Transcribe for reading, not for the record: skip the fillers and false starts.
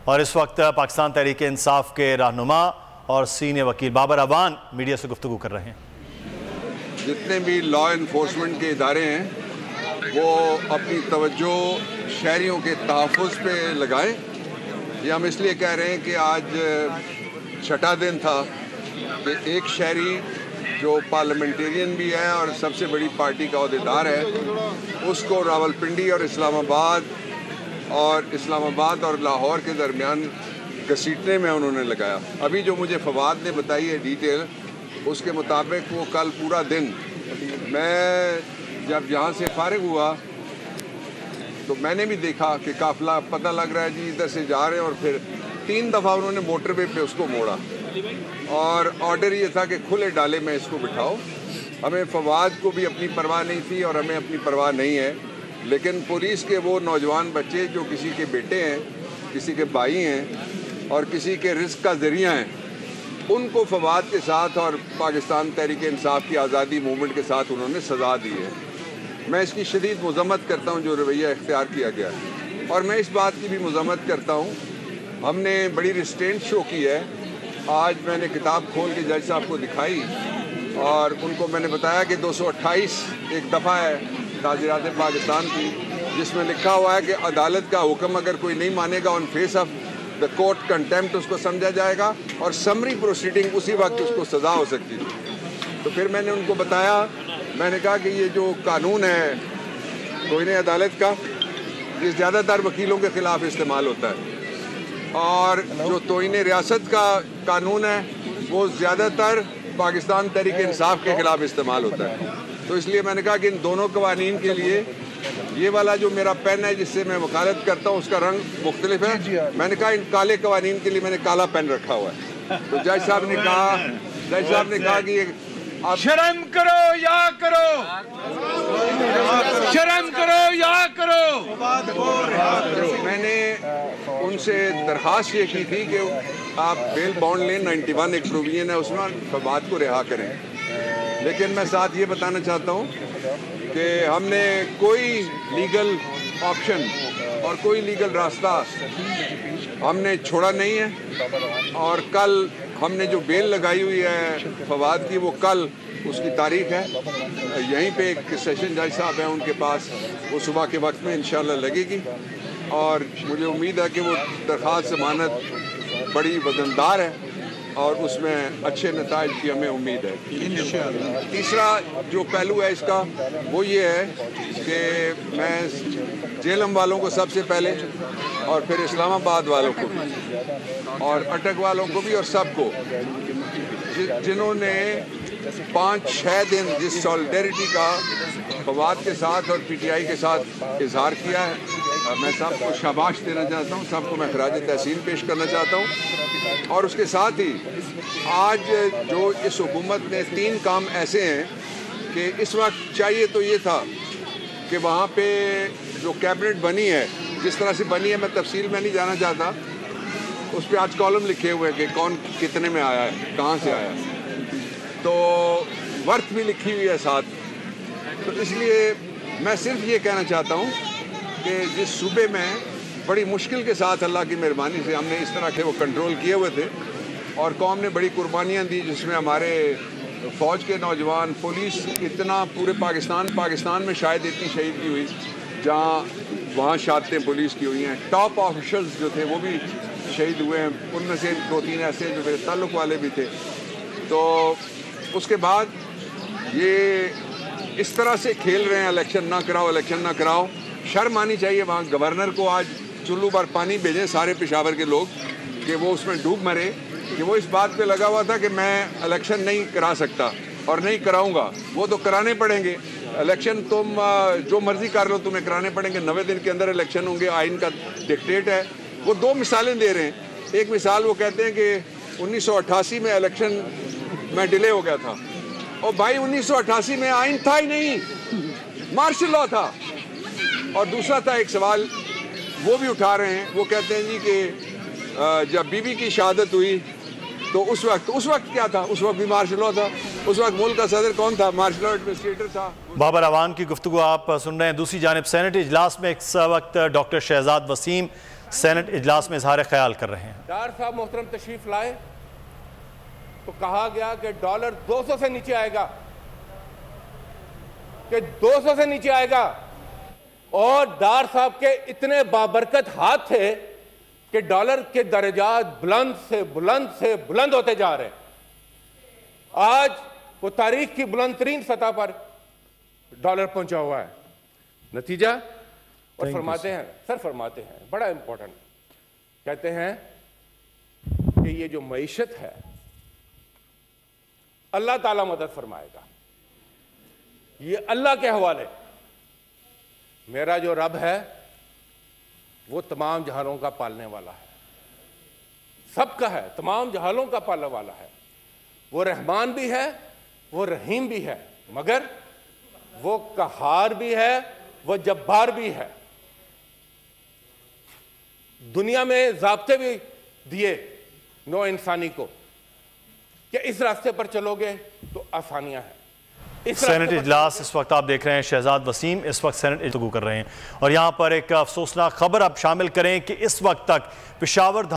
اور اس وقت پاکستان تحریک انصاف کے رہنما اور سینئر وکیل بابر اعوان میڈیا سے گفتگو کر رہے ہیں۔ جتنے بھی لا انفورسمنٹ کے ادارے ہیں وہ اپنی توجہ شہریوں کے تحفظ پہ لگائیں۔ یہ ہم اس لیے کہہ رہے ہیں کہ آج چھٹا دن تھا کہ ایک شہری جو پارلیمنٹیرین بھی ہے اور سب سے بڑی پارٹی کا عہدیدار ہے، اس کو راولپنڈی اور اسلام آباد اور لاہور کے درمیان گھسیٹنے میں انہوں نے لگایا۔ ابھی جو مجھے فواد نے بتائی ہے ڈیٹیل، اس کے مطابق وہ کل پورا دن، میں جب یہاں سے فارغ ہوا تو میں نے بھی دیکھا کہ قافلہ پتہ لگ رہا ہے جی ادھر سے جا رہے ہیں، اور پھر 3 دفعہ انہوں نے موٹر وے پہ اس کو موڑا اور آرڈر یہ تھا کہ کھلے ڈالے میں اس کو بٹھاؤ۔ ہمیں فواد کو بھی اپنی پرواہ نہیں تھی اور ہمیں اپنی پرواہ نہیں ہے، لیکن پولیس کے وہ نوجوان بچے جو کسی کے بیٹے ہیں، کسی کے بھائی ہیں اور کسی کے رزق کا ذریعہ ہیں، ان کو فواد کے ساتھ اور پاکستان تحریک انصاف کی آزادی موومنٹ کے ساتھ انہوں نے سزا دی ہے۔ میں اس کی شدید مذمت کرتا ہوں جو رویہ اختیار کیا گیا ہے، اور میں اس بات کی بھی مذمت کرتا ہوں، ہم نے بڑی ریسٹرینٹ شو کی ہے۔ آج میں نے کتاب کھول کے جج صاحب کو دکھائی اور ان کو میں نے بتایا کہ 228 ایک دفعہ ہے تعزیرات پاکستان کی، جس میں لکھا ہوا ہے کہ عدالت کا حکم اگر کوئی نہیں مانے گا on face of the court contempt اس کو سمجھا جائے گا، اور سمری پروسیڈنگ اسی وقت اس کو سزا ہو سکتی ہے۔ تو پھر میں نے ان کو بتایا، میں نے کہا کہ یہ جو قانون ہے توہین عدالت کا، یہ زیادہ تر وکیلوں کے خلاف استعمال ہوتا ہے، اور جو توہین ریاست کا قانون ہے وہ زیادہ تر پاکستان تحریک انصاف کے خلاف استعمال ہوتا ہے۔ تو اس لیے میں نے کہا کہ ان دونوں قوانین کے لیے یہ والا جو میرا پین ہے جس سے میں وکالت کرتا ہوں اس کا رنگ مختلف ہے، میں نے کہا ان کالے قوانین کے لیے میں نے کالا پین رکھا ہوا ہے۔ تو جج صاحب نے کہا کہ یہ شرم کرو یا کرو، شرم کرو یا کرو۔ میں نے ان سے درخواست یہ کی تھی کہ آپ بیل بانڈ لیں، 91 ایک پروویژن ہے اس میں، فواد کو رہا کریں، لیکن میں ساتھ یہ بتانا چاہتا ہوں کہ ہم نے کوئی لیگل آپشن اور کوئی لیگل راستہ ہم نے چھوڑا نہیں ہے، اور کل ہم نے جو بیل لگائی ہوئی ہے فواد کی، وہ کل اس کی تاریخ ہے، یہیں پہ ایک سیشن جج صاحب ہیں ان کے پاس، وہ صبح کے وقت میں انشاءاللہ لگے گی، اور مجھے امید ہے کہ وہ درخواست ضمانت بڑی وزندار ہے اور اس میں اچھے نتائج کی ہمیں امید ہے۔ تیسرا جو پہلو ہے اس کا وہ یہ ہے کہ میں جیلم والوں کو سب سے پہلے، اور پھر اسلام آباد والوں کو بھی، اور اٹک والوں کو بھی، اور سب کو جنہوں نے 5-6 دن جس سالیڈیرٹی کا فواد کے ساتھ اور پی ٹی آئی کے ساتھ اظہار کیا ہے، میں سب کو شاباش دینا چاہتا ہوں، سب کو میں خراج تحسین پیش کرنا چاہتا ہوں۔ اور اس کے ساتھ ہی آج جو اس حکومت نے 3 کام ایسے ہیں کہ اس وقت چاہیے تو یہ تھا کہ وہاں پہ جو کیبنٹ بنی ہے، جس طرح سے بنی ہے میں تفصیل میں نہیں جانا چاہتا، اس پہ آج کالم لکھے ہوئے کہ کون کتنے میں آیا ہے، کہاں سے آیا ہے، تو ورتھ بھی لکھی ہوئی ہے ساتھ۔ تو اس لیے میں صرف یہ کہنا چاہتا ہوں کہ جس صوبے میں بڑی مشکل کے ساتھ اللہ کی مہربانی سے ہم نے اس طرح کے وہ کنٹرول کیے ہوئے تھے، اور قوم نے بڑی قربانیاں دی، جس میں ہمارے فوج کے نوجوان، پولیس، اتنا پورے پاکستان میں شاید اتنی شہید کی ہوئی جہاں وہاں شہادتیں پولیس کی ہوئی ہیں، ٹاپ آفیشلز جو تھے وہ بھی شہید ہوئے ہیں، ان میں سے 2-3 ایسے جو میرے تعلق والے بھی تھے۔ تو اس کے بعد یہ اس طرح سے کھیل رہے ہیں الیکشن نہ کراؤ، شرم آنی چاہیے وہاں گورنر کو، آج چلو بار پانی بھیجیں سارے پشاور کے لوگ کہ وہ اس میں ڈوب مرے، کہ وہ اس بات پہ لگا ہوا تھا کہ میں الیکشن نہیں کرا سکتا اور نہیں کراؤں گا۔ وہ تو کرانے پڑیں گے الیکشن، تم جو مرضی کر لو تمہیں کرانے پڑیں گے، 90 دن کے اندر الیکشن ہوں گے، آئین کا ڈکٹیٹ ہے۔ وہ 2 مثالیں دے رہے ہیں، ایک مثال وہ کہتے ہیں کہ 1988 میں الیکشن میں ڈیلے ہو گیا تھا، اور بھائی 1988 میں آئین تھا ہی نہیں، مارشل لاء تھا۔ اور دوسرا تھا ایک سوال وہ بھی اٹھا رہے ہیں، وہ کہتے ہیں جی کہ جب بی بی کی شہادت ہوئی تو اس وقت کیا تھا؟ اس وقت بھی مارشل لاء تھا، اس وقت ملک کا صدر کون تھا؟ مارشل لاء ایڈمنسٹریٹر تھا۔ بابر اعوان کی گفتگو آپ سن رہے ہیں۔ دوسری جانب سینیٹ اجلاس میں اس وقت ڈاکٹر شہزاد وسیم سینٹ اجلاس میں اظہار خیال کر رہے ہیں۔ ڈار صاحب محترم تشریف لائے تو کہا گیا کہ ڈالر 200 سے نیچے آئے گا، کہ 200 سے نیچے آئے گا، اور ڈار صاحب کے اتنے بابرکت ہاتھ تھے کہ ڈالر کے درجات بلند سے بلند سے بلند ہوتے جا رہے ہیں۔ آج وہ تاریخ کی بلند ترین سطح پر ڈالر پہنچا ہوا ہے۔ نتیجہ اور فرماتے ہیں بڑا امپورٹنٹ، کہتے ہیں کہ یہ جو معیشت ہے اللہ تعالیٰ مدد فرمائے گا، یہ اللہ کے حوالے، میرا جو رب ہے وہ تمام جہانوں کا پالنے والا ہے، سب کا ہے، تمام جہانوں کا پالنے والا ہے، وہ رحمان بھی ہے، وہ رحیم بھی ہے، مگر وہ قہار بھی ہے، وہ جبار بھی ہے۔ دنیا میں ضابطے بھی دیے نو انسانی کو کہ اس راستے پر چلو گے تو آسانیاں ہیں۔ سینٹ اجلاس اس وقت آپ دیکھ رہے ہیں، شہزاد وسیم اس وقت سینٹ اجلاس کر رہے ہیں، اور یہاں پر ایک افسوسناک خبر آپ شامل کریں کہ اس وقت تک پشاور